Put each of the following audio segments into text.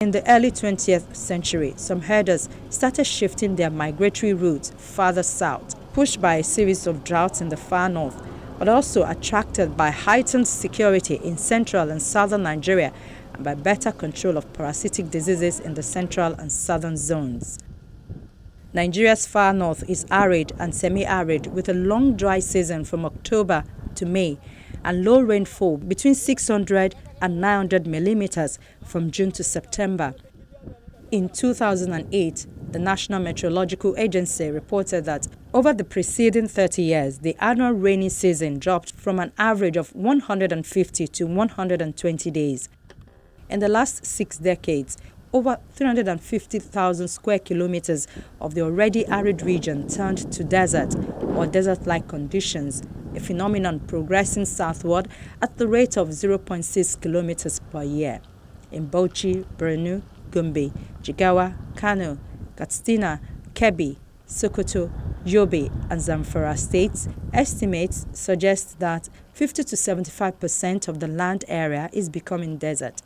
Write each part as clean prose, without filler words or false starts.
In the early 20th century, some herders started shifting their migratory routes farther south, pushed by a series of droughts in the far north, but also attracted by heightened security in central and southern Nigeria and by better control of parasitic diseases in the central and southern zones. Nigeria's far north is arid and semi-arid with a long dry season from October to May and low rainfall between 600 and 900 millimeters from June to September. In 2008, the National Meteorological Agency reported that over the preceding 30 years, the annual rainy season dropped from an average of 150 to 120 days. In the last 6 decades, over 350,000 square kilometers of the already arid region turned to desert or desert-like conditions, a phenomenon progressing southward at the rate of 0.6 kilometers per year. In Bauchi, Borno, Gombe, Jigawa, Kano, Katsina, Kebbi, Sokoto, Yobe and Zamfara states, estimates suggest that 50 to 75% of the land area is becoming desert.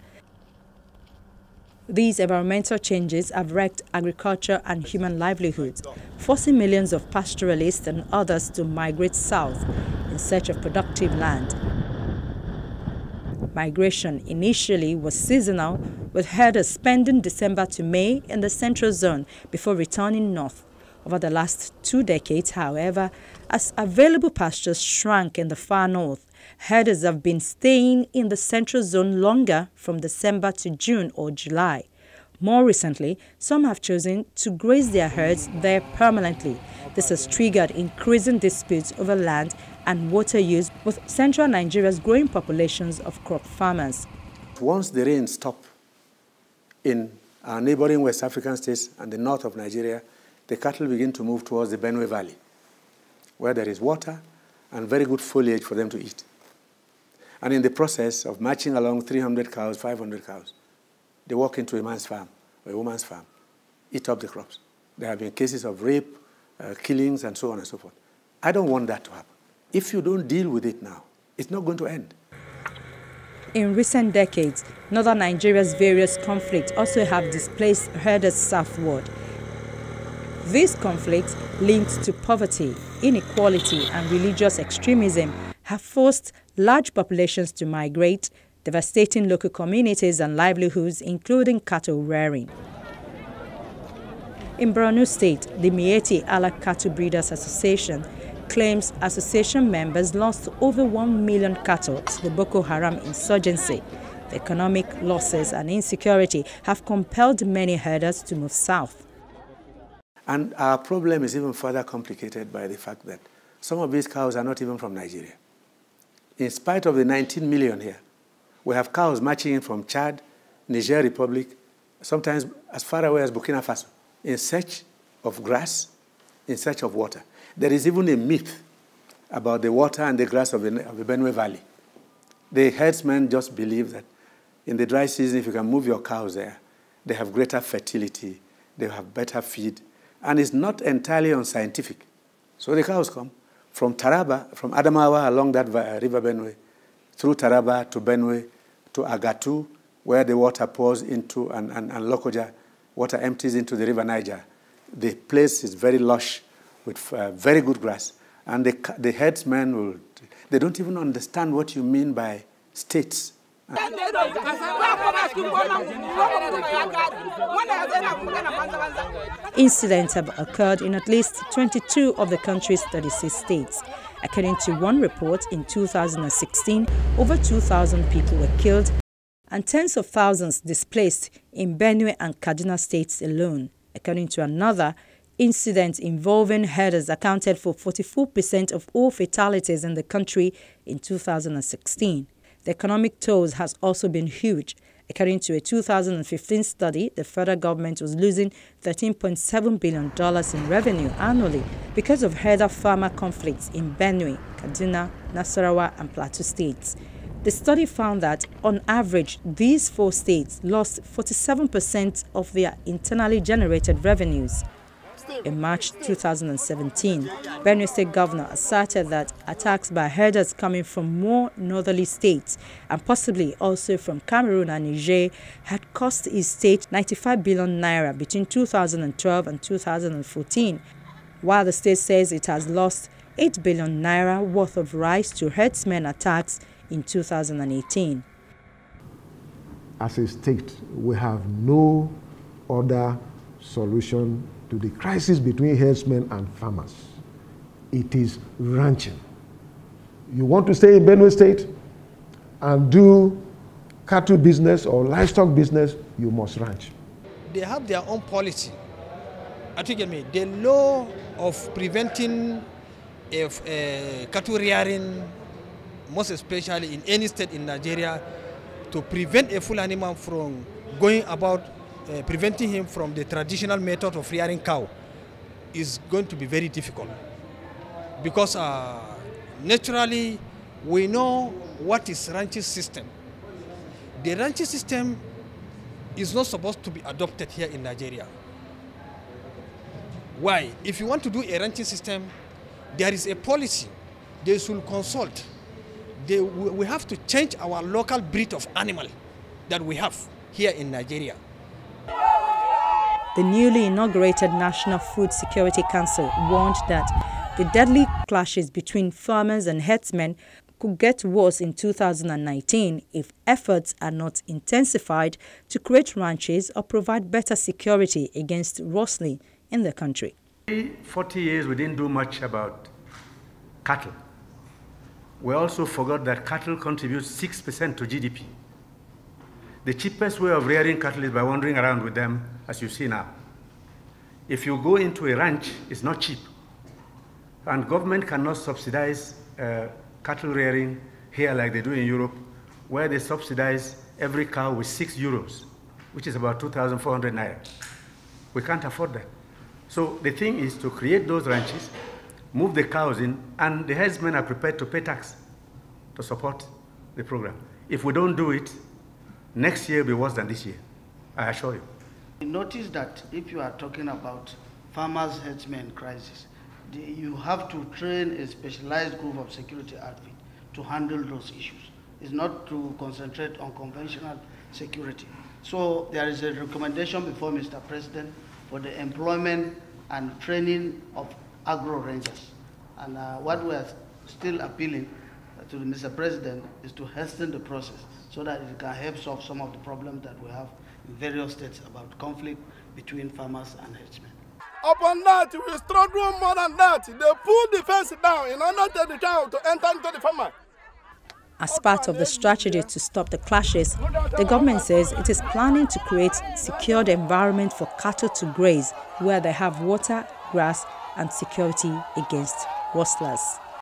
These environmental changes have wrecked agriculture and human livelihoods, forcing millions of pastoralists and others to migrate south in search of productive land. Migration initially was seasonal, with herders spending December to May in the central zone before returning north. Over the last 2 decades, however, as available pastures shrank in the far north, herders have been staying in the central zone longer from December to June or July. More recently, some have chosen to graze their herds there permanently. This has triggered increasing disputes over land and water use with central Nigeria's growing populations of crop farmers. Once the rain stops in our neighboring West African states and the north of Nigeria, the cattle begin to move towards the Benue Valley, where there is water and very good foliage for them to eat. And in the process of marching along 300 cows, 500 cows, they walk into a man's farm or a woman's farm, eat up the crops. There have been cases of rape, killings, and so on and so forth. I don't want that to happen. If you don't deal with it now, it's not going to end. In recent decades, northern Nigeria's various conflicts also have displaced herders southward. These conflicts, linked to poverty, inequality, and religious extremism, have forced large populations to migrate, devastating local communities and livelihoods, including cattle rearing. In Borno State, the Miyetti Allah Cattle Breeders Association claims association members lost over 1 million cattle to the Boko Haram insurgency. The economic losses and insecurity have compelled many herders to move south. And our problem is even further complicated by the fact that some of these cows are not even from Nigeria. In spite of the 19 million here, we have cows marching in from Chad, Niger Republic, sometimes as far away as Burkina Faso, in search of grass, in search of water. There is even a myth about the water and the grass of the Benue Valley. The herdsmen just believe that in the dry season, if you can move your cows there, they have greater fertility, they have better feed, and it's not entirely unscientific. So the cows come from Taraba, from Adamawa along that river Benue, through Taraba to Benue, to Agatu, where the water pours into, and Lokoja, water empties into the river Niger. The place is very lush with very good grass. And the herdsmen they don't even understand what you mean by states. Incidents have occurred in at least 22 of the country's 36 states. According to one report, in 2016, over 2,000 people were killed and tens of thousands displaced in Benue and Kaduna states alone. According to another, incidents involving herders accounted for 44% of all fatalities in the country in 2016. The economic toll has also been huge. According to a 2015 study, the federal government was losing $13.7 billion in revenue annually because of herder-farmer conflicts in Benue, Kaduna, Nasarawa, and Plateau states. The study found that, on average, these 4 states lost 47% of their internally generated revenues. In March 2017, Benue State Governor asserted that attacks by herders coming from more northerly states and possibly also from Cameroon and Niger had cost his state 95 billion naira between 2012 and 2014, while the state says it has lost 8 billion naira worth of rice to herdsmen attacks in 2018. As a state, we have no other solution to the crisis between herdsmen and farmers. It is ranching. You want to stay in Benue State and do cattle business or livestock business, you must ranch. They have their own policy. I think the law of preventing cattle rearing, most especially in any state in Nigeria, to prevent a full animal from going about preventing him from the traditional method of rearing cow is going to be very difficult, because naturally we know what is ranching system. The ranching system is not supposed to be adopted here in Nigeria. Why? If you want to do a ranching system, there is a policy. They should consult. We have to change our local breed of animal that we have here in Nigeria. The newly inaugurated National Food Security Council warned that the deadly clashes between farmers and herdsmen could get worse in 2019 if efforts are not intensified to create ranches or provide better security against rustling in the country. 40 years we didn't do much about cattle. We also forgot that cattle contributes 6% to GDP. The cheapest way of rearing cattle is by wandering around with them, as you see now. If you go into a ranch, it's not cheap. And government cannot subsidize cattle rearing here like they do in Europe, where they subsidize every cow with 6 euros, which is about 2,400 naira. We can't afford that. So the thing is to create those ranches, move the cows in, and the herdsmen are prepared to pay tax to support the program. If we don't do it, next year will be worse than this year, I assure you. Notice that if you are talking about farmers' herdsmen crisis, you have to train a specialized group of security outfit to handle those issues. It's not to concentrate on conventional security. So there is a recommendation before Mr. President for the employment and training of agro rangers. And what we are still appealing to Mr. President is to hasten the process so that it can help solve some of the problems that we have in various states about conflict between farmers and herdsmen. Upon that, we struggle more than that. They pull the fence down in order to the cow to enter into the farmer. As part of the strategy to stop the clashes, the government says it is planning to create secured environment for cattle to graze, where they have water, grass, and security against rustlers.